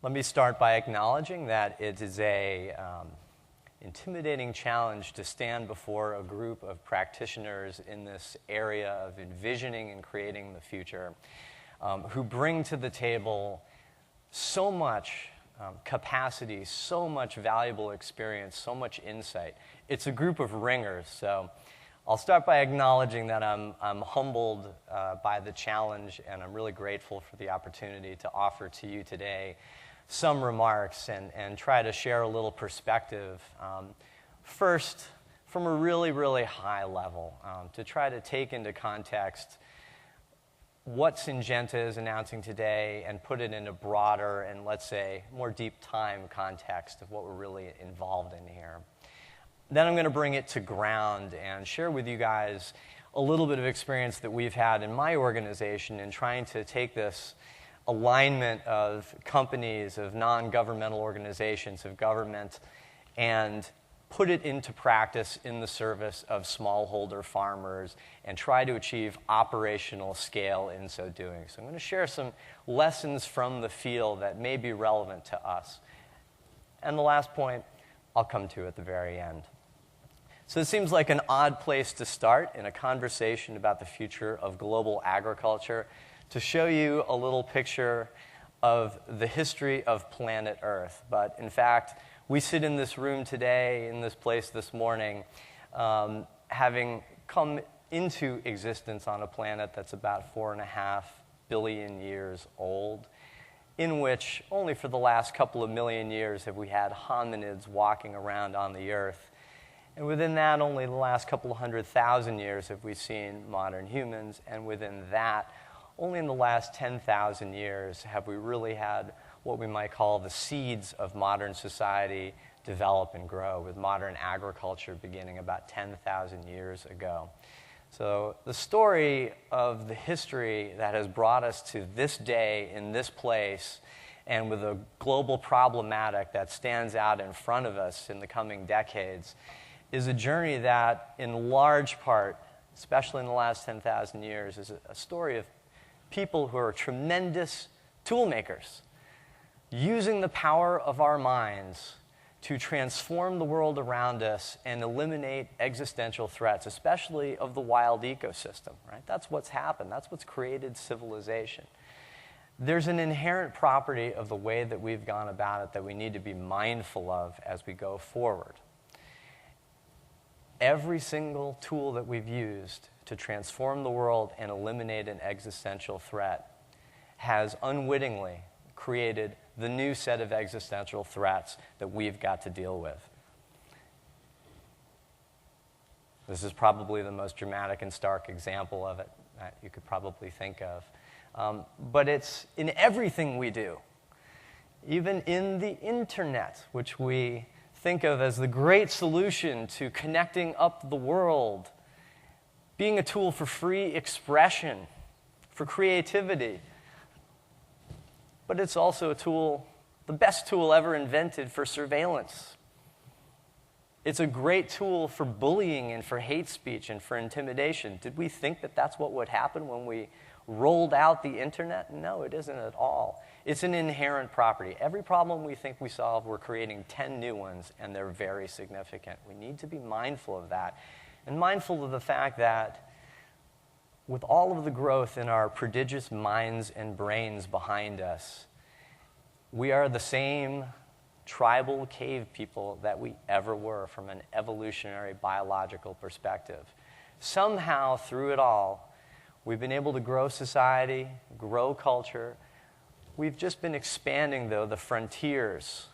Let me start by acknowledging that it is a intimidating challenge to stand before a group of practitioners in this area of envisioning and creating the future who bring to the table so much capacity, so much valuable experience, so much insight. It's a group of ringers, so I'll start by acknowledging that I'm humbled by the challenge, and I'm really grateful for the opportunity to offer to you today some remarks and try to share a little perspective. First, from a really, really high level, to try to take into context what Syngenta is announcing today and put it in a broader and, let's say, more deep time context of what we're really involved in here. Then I'm going to bring it to ground and share with you guys a little bit of experience that we've had in my organization in trying to take this alignment of companies, of non-governmental organizations, of government, and put it into practice in the service of smallholder farmers and try to achieve operational scale in so doing. So I'm going to share some lessons from the field that may be relevant to us. And the last point I'll come to at the very end. So it seems like an odd place to start in a conversation about the future of global agriculture to show you a little picture of the history of planet Earth. But in fact, we sit in this room today, in this place this morning, having come into existence on a planet that's about 4.5 billion years old, in which only for the last couple of million years have we had hominids walking around on the Earth. And within that, only the last couple of 100,000 years have we seen modern humans, and within that, only in the last 10,000 years have we really had what we might call the seeds of modern society develop and grow, with modern agriculture beginning about 10,000 years ago. So the story of the history that has brought us to this day in this place, and with a global problematic that stands out in front of us in the coming decades, is a journey that in large part, especially in the last 10,000 years, is a story of people who are tremendous tool makers, using the power of our minds to transform the world around us and eliminate existential threats, especially of the wild ecosystem, right? That's what's happened. That's what's created civilization. There's an inherent property of the way that we've gone about it that we need to be mindful of as we go forward. Every single tool that we've used to transform the world and eliminate an existential threat has unwittingly created the new set of existential threats that we've got to deal with. This is probably the most dramatic and stark example of it that you could probably think of. But it's in everything we do, even in the internet, which we think of as the great solution to connecting up the world, being a tool for free expression, for creativity. But it's also a tool, the best tool ever invented for surveillance. It's a great tool for bullying and for hate speech and for intimidation. Did we think that that's what would happen when we rolled out the internet? No, it isn't at all. It's an inherent property. Every problem we think we solve, we're creating 10 new ones, and they're very significant. We need to be mindful of that, and mindful of the fact that with all of the growth in our prodigious minds and brains behind us, we are the same tribal cave people that we ever were from an evolutionary biological perspective. Somehow, through it all, we've been able to grow society, grow culture. We've just been expanding, though, the frontiers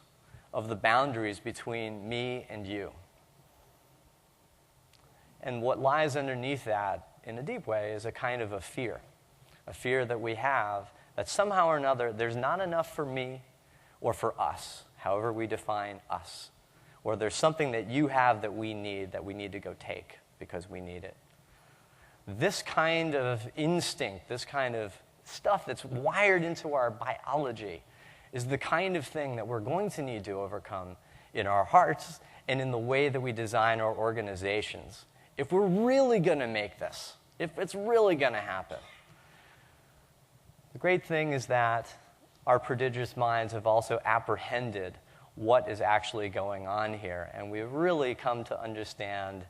of the boundaries between me and you. And what lies underneath that, in a deep way, is a kind of a fear that we have that somehow or another there's not enough for me or for us, however we define us. Or there's something that you have that we need to go take because we need it. This kind of instinct, this kind of stuff that's wired into our biology is the kind of thing that we're going to need to overcome in our hearts and in the way that we design our organizations. If we're really going to make this, if it's really going to happen. The great thing is that our prodigious minds have also apprehended what is actually going on here. And we've really come to understand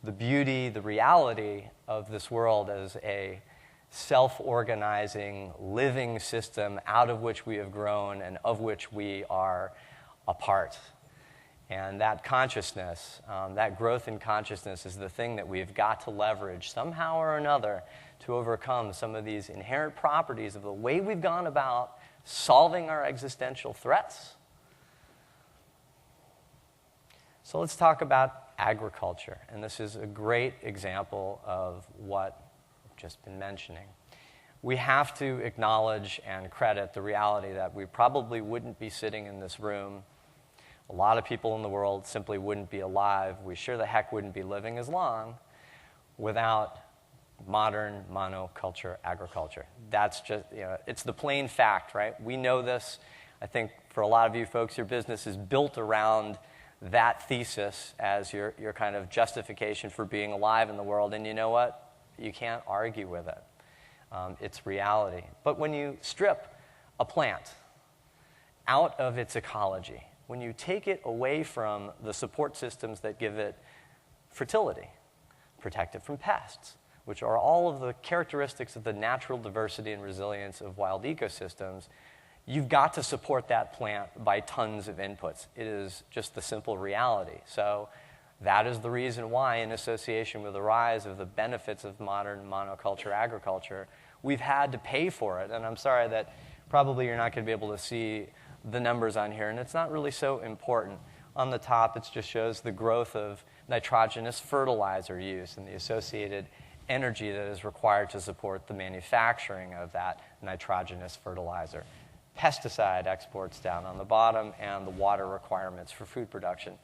the beauty, the reality of this world as a self-organizing, living system out of which we have grown and of which we are a part. And that consciousness, that growth in consciousness is the thing that we've got to leverage somehow or another to overcome some of these inherent properties of the way we've gone about solving our existential threats. So let's talk about agriculture. And this is a great example of what I've just been mentioning. We have to acknowledge and credit the reality that we probably wouldn't be sitting in this room. A lot of people in the world simply wouldn't be alive. We sure the heck wouldn't be living as long without modern monoculture agriculture. That's just, it's the plain fact, right? We know this. I think for a lot of you folks, your business is built around that thesis as your kind of justification for being alive in the world. And you know what? You can't argue with it. It's reality. But when you strip a plant out of its ecology, when you take it away from the support systems that give it fertility, protect it from pests, which are all of the characteristics of the natural diversity and resilience of wild ecosystems, you've got to support that plant by tons of inputs. It is just the simple reality. So that is the reason why, in association with the rise of the benefits of modern monoculture agriculture, we've had to pay for it. And I'm sorry that probably you're not going to be able to see the numbers on here, and it's not really so important. On the top, it just shows the growth of nitrogenous fertilizer use and the associated energy that is required to support the manufacturing of that nitrogenous fertilizer. Pesticide exports down on the bottom, and the water requirements for food production.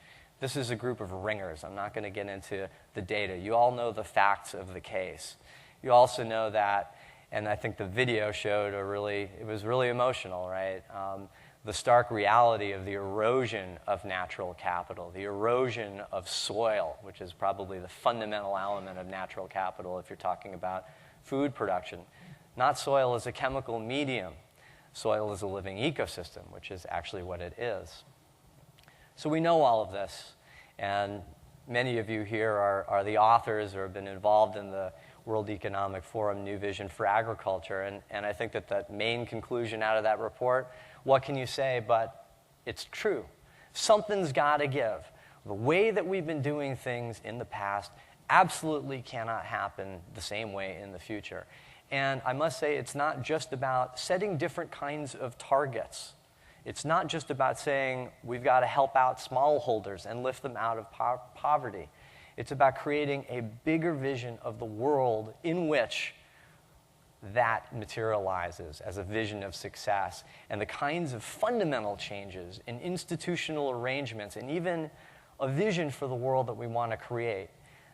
This is a group of ringers. I'm not going to get into the data. You all know the facts of the case. You also know that, and I think the video showed it was really emotional, right? The stark reality of the erosion of natural capital, the erosion of soil, which is probably the fundamental element of natural capital if you're talking about food production. Not soil as a chemical medium. Soil is a living ecosystem, which is actually what it is. So we know all of this, and many of you here are the authors or have been involved in the World Economic Forum New Vision for Agriculture, and I think that the main conclusion out of that report, what can you say but it's true. Something's got to give. The way that we've been doing things in the past absolutely cannot happen the same way in the future. And I must say, it's not just about setting different kinds of targets. It's not just about saying we've got to help out smallholders and lift them out of poverty. It's about creating a bigger vision of the world in which that materializes as a vision of success, and the kinds of fundamental changes in institutional arrangements and even a vision for the world that we want to create.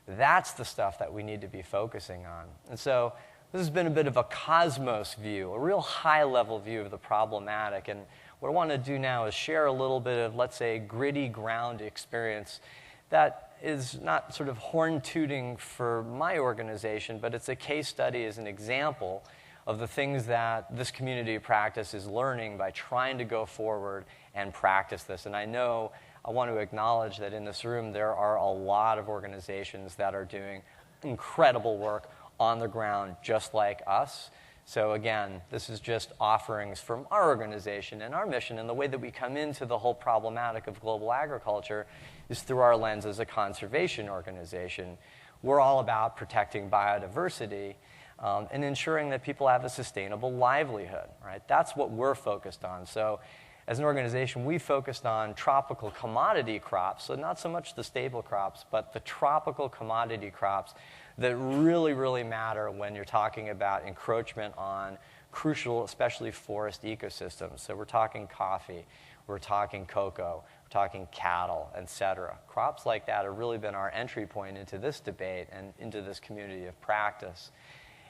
That's the stuff that we need to be focusing on. And so this has been a bit of a cosmos view, a real high-level view of the problematic. And what I want to do now is share a little bit of, let's say, gritty ground experience that is not sort of horn-tooting for my organization, but it's a case study as an example of the things that this community of practice is learning by trying to go forward and practice this. And I want to acknowledge that in this room there are a lot of organizations that are doing incredible work on the ground just like us. So again, this is just offerings from our organization and our mission, and the way that we come into the whole problematic of global agriculture is through our lens as a conservation organization. We're all about protecting biodiversity and ensuring that people have a sustainable livelihood, right? That's what we're focused on. So as an organization, we focused on tropical commodity crops, so not so much the staple crops, but the tropical commodity crops that really, really matter when you're talking about encroachment on crucial, especially forest ecosystems. So we're talking coffee, we're talking cocoa, we're talking cattle, etc. Crops like that have really been our entry point into this debate and into this community of practice.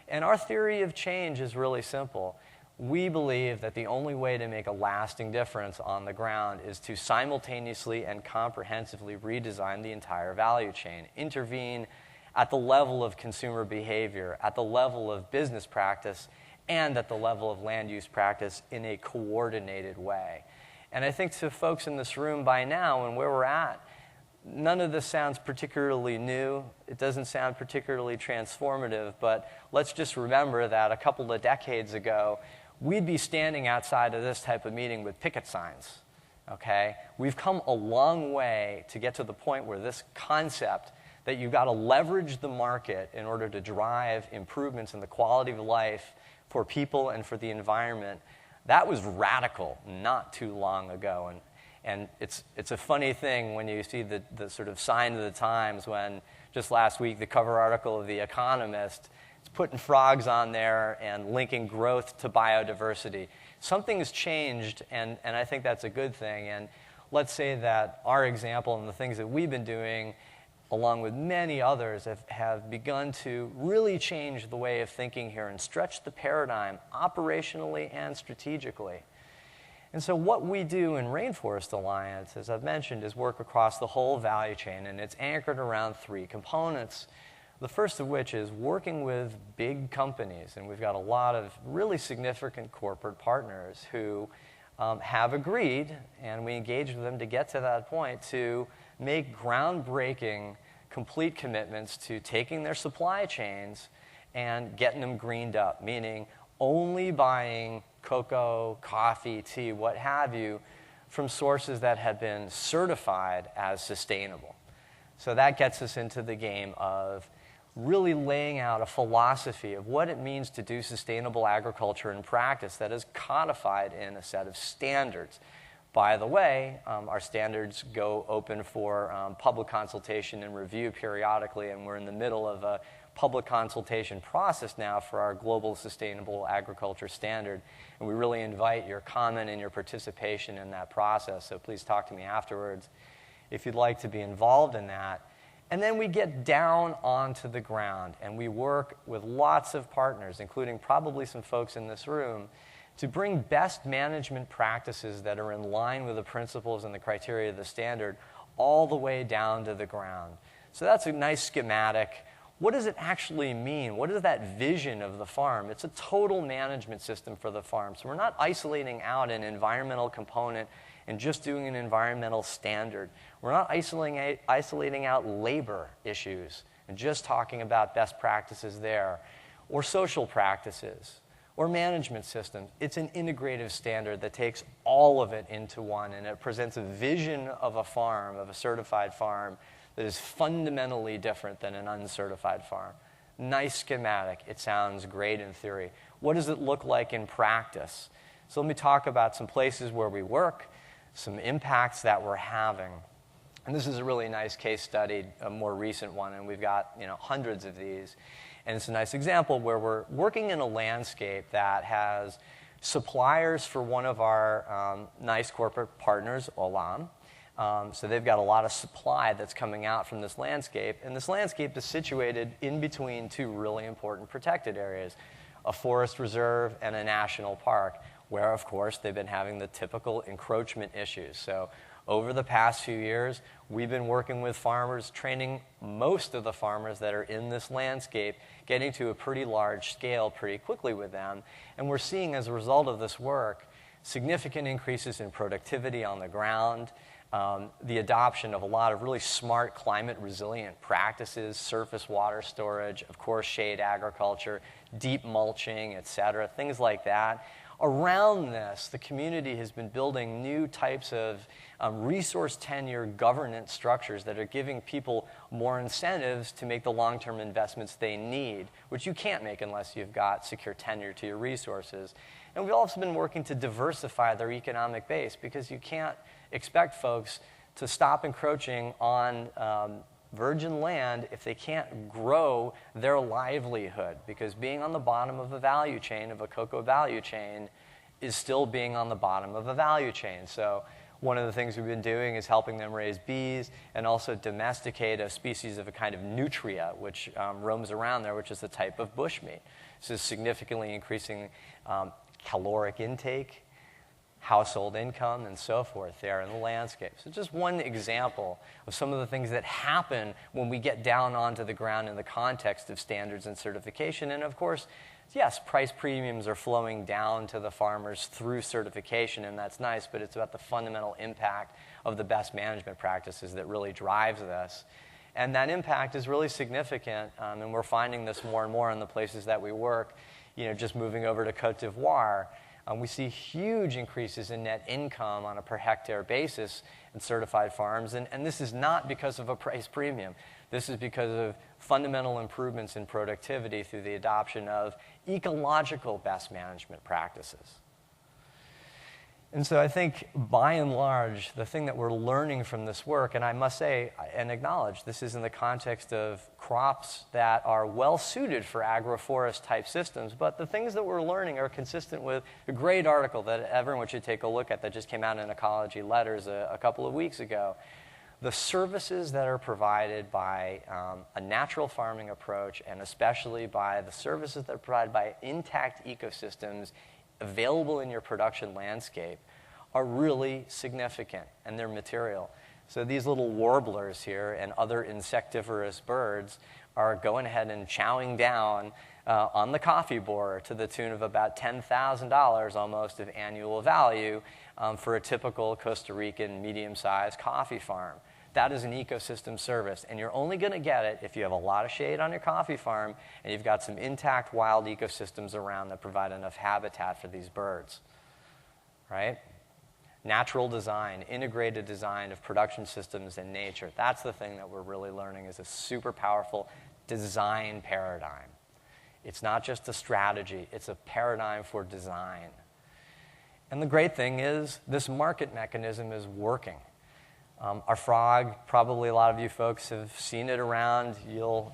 And our theory of change is really simple. We believe that the only way to make a lasting difference on the ground is to simultaneously and comprehensively redesign the entire value chain, intervene at the level of consumer behavior, at the level of business practice, and at the level of land use practice in a coordinated way. And I think to folks in this room by now and where we're at, none of this sounds particularly new. It doesn't sound particularly transformative, but let's just remember that a couple of decades ago, we'd be standing outside of this type of meeting with picket signs, okay? We've come a long way to get to the point where this concept that you've got to leverage the market in order to drive improvements in the quality of life for people and for the environment, that was radical not too long ago. And it's a funny thing when you see the sort of sign of the times when just last week the cover article of The Economist is putting frogs on there and linking growth to biodiversity. Something has changed, and I think that's a good thing. And let's say that our example and the things that we've been doing, along with many others, have begun to really change the way of thinking here and stretch the paradigm operationally and strategically. And so what we do in Rainforest Alliance, as I've mentioned, is work across the whole value chain, and it's anchored around 3 components. The first of which is working with big companies, and we've got a lot of really significant corporate partners who have agreed, and we engage with them to get to that point, to make groundbreaking, complete commitments to taking their supply chains and getting them greened up, meaning only buying cocoa, coffee, tea, what have you, from sources that have been certified as sustainable. So that gets us into the game of really laying out a philosophy of what it means to do sustainable agriculture in practice that is codified in a set of standards. By the way, our standards go open for public consultation and review periodically, and we're in the middle of a public consultation process now for our global sustainable agriculture standard. And we really invite your comment and your participation in that process. So please talk to me afterwards if you'd like to be involved in that. And then we get down onto the ground, and we work with lots of partners, including probably some folks in this room, to bring best management practices that are in line with the principles and the criteria of the standard all the way down to the ground. So that's a nice schematic. What does it actually mean? What is that vision of the farm? It's a total management system for the farm. So we're not isolating out an environmental component and just doing an environmental standard. We're not isolating out labor issues and just talking about best practices there, or social practices, or management systems. It's an integrative standard that takes all of it into one, and it presents a vision of a farm, of a certified farm, that is fundamentally different than an uncertified farm. Nice schematic. It sounds great in theory. What does it look like in practice? So let me talk about some places where we work, some impacts that we're having. And this is a really nice case study, a more recent one, and we've got hundreds of these. And it's a nice example where we're working in a landscape that has suppliers for one of our nice corporate partners, Olam. So they've got a lot of supply that's coming out from this landscape, and this landscape is situated in between 2 really important protected areas, a forest reserve and a national park, where, of course, they've been having the typical encroachment issues. So over the past few years, we've been working with farmers, training most of the farmers that are in this landscape, getting to a pretty large scale pretty quickly with them, and we're seeing, as a result of this work, significant increases in productivity on the ground, the adoption of a lot of really smart climate-resilient practices, surface water storage, of course, shade agriculture, deep mulching, et cetera, things like that. Around this, the community has been building new types of resource tenure governance structures that are giving people more incentives to make the long-term investments they need, which you can't make unless you've got secure tenure to your resources. And we've also been working to diversify their economic base, because you can't expect folks to stop encroaching on virgin land if they can't grow their livelihood, because being on the bottom of a value chain, of a cocoa value chain, is still being on the bottom of a value chain. So one of the things we've been doing is helping them raise bees and also domesticate a species of a kind of nutria, which roams around there, which is a type of bushmeat. This is significantly increasing caloric intake, household income, and so forth there in the landscape. So just one example of some of the things that happen when we get down onto the ground in the context of standards and certification. And of course, yes, price premiums are flowing down to the farmers through certification, and that's nice, but it's about the fundamental impact of the best management practices that really drives this. And that impact is really significant, and we're finding this more and more in the places that we work. Just moving over to Côte d'Ivoire, we see huge increases in net income on a per hectare basis in certified farms, and this is not because of a price premium. This is because of fundamental improvements in productivity through the adoption of ecological best management practices. And so I think, by and large, the thing that we're learning from this work, and I must say and acknowledge this is in the context of crops that are well-suited for agroforest-type systems, but the things that we're learning are consistent with a great article that everyone should take a look at that just came out in Ecology Letters a couple of weeks ago. The services that are provided by a natural farming approach, and especially by the services that are provided by intact ecosystems available in your production landscape, are really significant, and they're material. So these little warblers here and other insectivorous birds are going ahead and chowing down on the coffee borer to the tune of about $10,000 almost of annual value for a typical Costa Rican medium-sized coffee farm. That is an ecosystem service, and you're only going to get it if you have a lot of shade on your coffee farm and you've got some intact wild ecosystems around that provide enough habitat for these birds, right? Natural design, integrated design of production systems in nature. That's the thing that we're really learning is a super powerful design paradigm. It's not just a strategy, it's a paradigm for design. And the great thing is this market mechanism is working. Our frog, probably a lot of you folks have seen it around.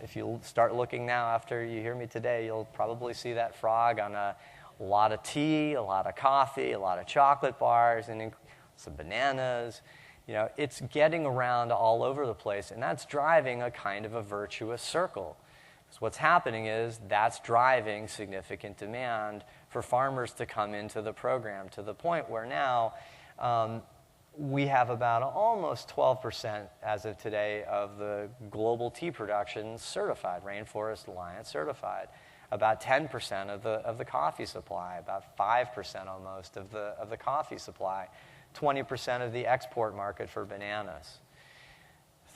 If you start looking now after you hear me today, you'll probably see that frog on a lot of tea, a lot of coffee, a lot of chocolate bars, and some bananas. It's getting around all over the place, and that's driving a kind of a virtuous circle. So what's happening is that's driving significant demand for farmers to come into the program to the point where now we have about almost 12% as of today of the global tea production certified, Rainforest Alliance certified. About 10% of the coffee supply, about 5% almost of the coffee supply, 20% of the export market for bananas,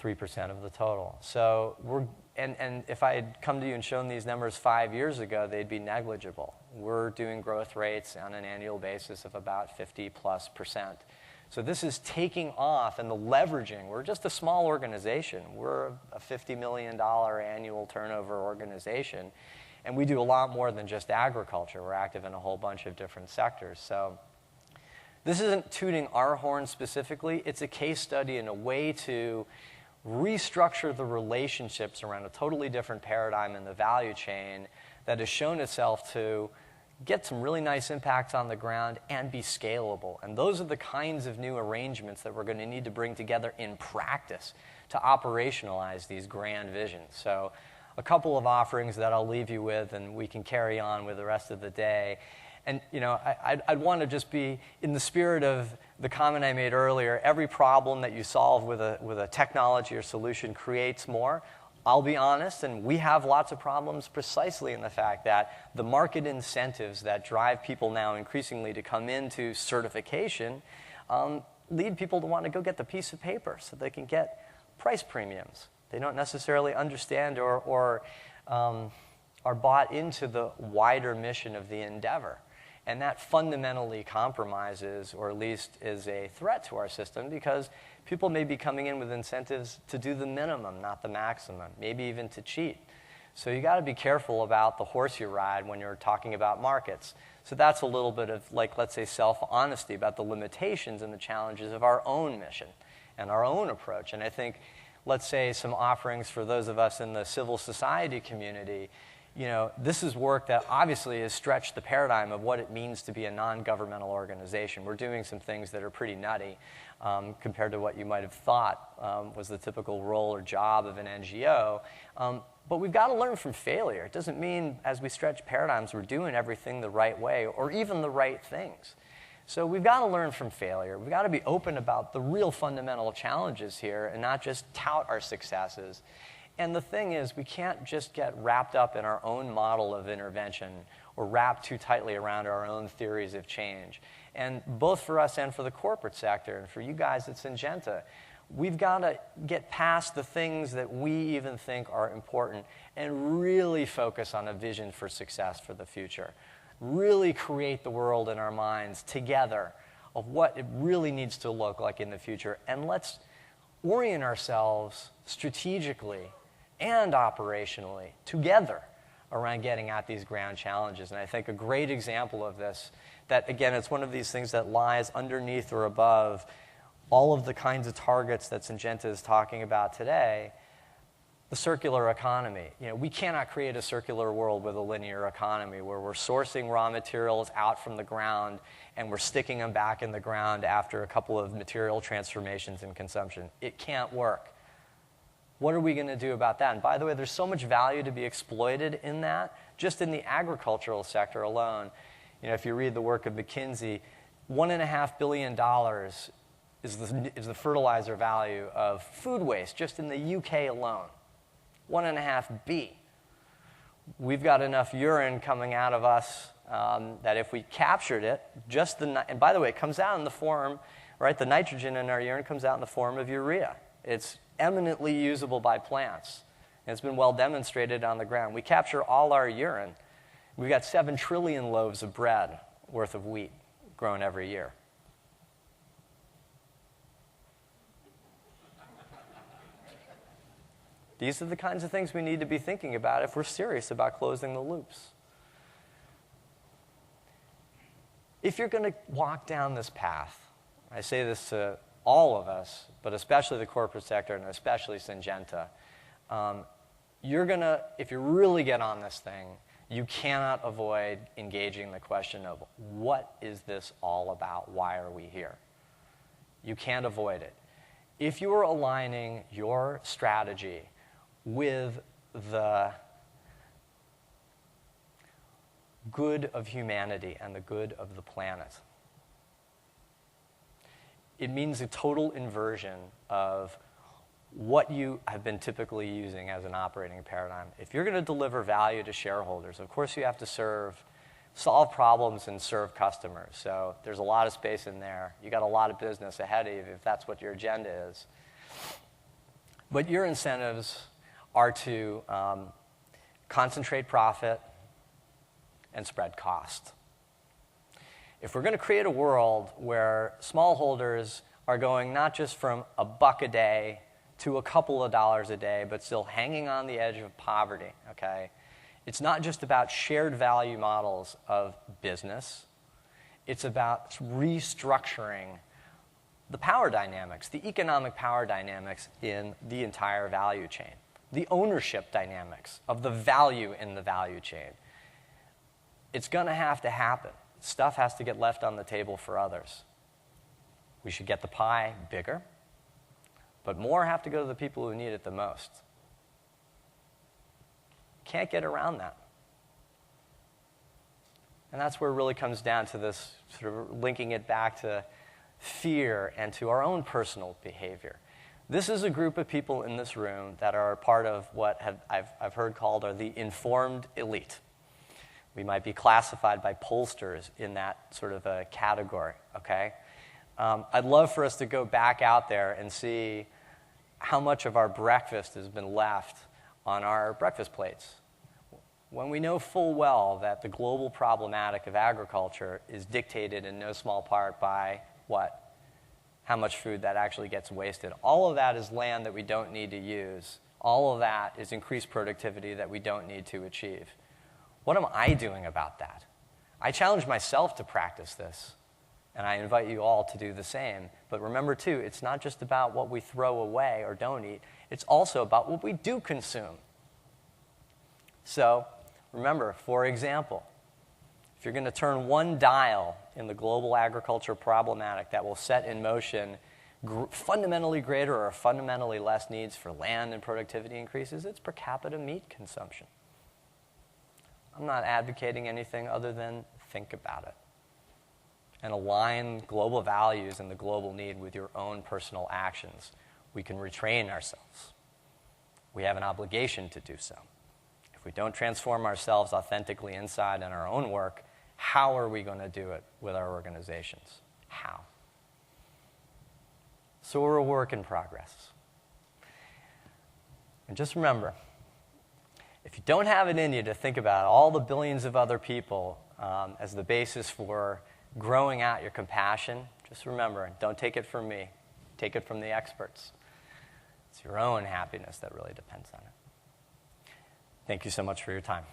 3% of the total. So and if I had come to you and shown these numbers 5 years ago, they'd be negligible. We're doing growth rates on an annual basis of about 50+%. So this is taking off, and the leveraging. We're just a small organization. We're a $50 million annual turnover organization, and we do a lot more than just agriculture. We're active in a whole bunch of different sectors. So this isn't tooting our horn specifically. It's a case study and a way to restructure the relationships around a totally different paradigm in the value chain that has shown itself to get some really nice impacts on the ground and be scalable. And those are the kinds of new arrangements that we're going to need to bring together in practice to operationalize these grand visions. So a couple of offerings that I'll leave you with, and we can carry on with the rest of the day. And I'd want to just be in the spirit of the comment I made earlier. Every problem that you solve with a technology or solution creates more. I'll be honest, and we have lots of problems precisely in the fact that the market incentives that drive people now increasingly to come into certification lead people to want to go get the piece of paper so they can get price premiums. They don't necessarily understand or are bought into the wider mission of the endeavor. And that fundamentally compromises, or at least is a threat to our system, because people may be coming in with incentives to do the minimum, not the maximum, maybe even to cheat. So you got to be careful about the horse you ride when you're talking about markets. So that's a little bit of, like, let's say, self-honesty about the limitations and the challenges of our own mission and our own approach. And I think, let's say, some offerings for those of us in the civil society community. This is work that obviously has stretched the paradigm of what it means to be a non-governmental organization. We're doing some things that are pretty nutty compared to what you might have thought was the typical role or job of an NGO. But we've got to learn from failure. It doesn't mean, as we stretch paradigms, we're doing everything the right way or even the right things. So we've got to learn from failure. We've got to be open about the real fundamental challenges here and not just tout our successes. And the thing is, we can't just get wrapped up in our own model of intervention or wrap too tightly around our own theories of change. And both for us and for the corporate sector, and for you guys at Syngenta, we've got to get past the things that we even think are important and really focus on a vision for success for the future. Really create the world in our minds together of what it really needs to look like in the future. And let's orient ourselves strategically and operationally together around getting at these grand challenges. And I think a great example of this, that again, it's one of these things that lies underneath or above all of the kinds of targets that Syngenta is talking about today, the circular economy. You know, we cannot create a circular world with a linear economy where we're sourcing raw materials out from the ground and we're sticking them back in the ground after a couple of material transformations in consumption. It can't work. What are we going to do about that? And by the way, there's so much value to be exploited in that, just in the agricultural sector alone. You know, if you read the work of McKinsey, $1.5 billion is the fertilizer value of food waste just in the UK alone. 1.5 B. We've got enough urine coming out of us that if we captured it, and by the way, it comes out in the form, right, the nitrogen in our urine comes out in the form of urea. It's eminently usable by plants. And it's been well demonstrated on the ground. We capture all our urine. We've got 7 trillion loaves of bread worth of wheat grown every year. These are the kinds of things we need to be thinking about if we're serious about closing the loops. If you're going to walk down this path, I say this to all of us, but especially the corporate sector and especially Syngenta, if you really get on this thing, you cannot avoid engaging the question of, what is this all about? Why are we here? You can't avoid it. If you are aligning your strategy with the good of humanity and the good of the planet, it means a total inversion of what you have been typically using as an operating paradigm. If you're going to deliver value to shareholders, of course you have to solve problems and serve customers. So there's a lot of space in there. You got a lot of business ahead of you if that's what your agenda is. But your incentives are to concentrate profit and spread cost. If we're going to create a world where smallholders are going not just from $1 a day to a couple of dollars a day, but still hanging on the edge of poverty, okay? It's not just about shared value models of business. It's about restructuring the power dynamics, the economic power dynamics in the entire value chain, the ownership dynamics of the value in the value chain. It's going to happen. Stuff has to get left on the table for others. We should get the pie bigger, but more have to go to the people who need it the most. Can't get around that. And that's where it really comes down to this sort of linking it back to fear and to our own personal behavior. This is a group of people in this room that are part of what I've heard called are the informed elite. We might be classified by pollsters in that sort of a category, okay? I'd love for us to go back out there and see how much of our breakfast has been left on our breakfast plates. When we know full well that the global problematic of agriculture is dictated in no small part by what? How much food that actually gets wasted. All of that is land that we don't need to use. All of that is increased productivity that we don't need to achieve. What am I doing about that? I challenge myself to practice this, and I invite you all to do the same. But remember, too, it's not just about what we throw away or don't eat. It's also about what we do consume. So remember, for example, if you're going to turn one dial in the global agriculture problematic that will set in motion fundamentally greater or fundamentally less needs for land and productivity increases, it's per capita meat consumption. I'm not advocating anything other than think about it and align global values and the global need with your own personal actions. We can retrain ourselves. We have an obligation to do so. If If we don't transform ourselves authentically inside in our own work, how are we going to do it with our organizations? How? So we're a work in progress. And just remember, if you don't have it in you to think about all the billions of other people as the basis for growing out your compassion, just remember, don't take it from me. Take it from the experts. It's your own happiness that really depends on it. Thank you so much for your time.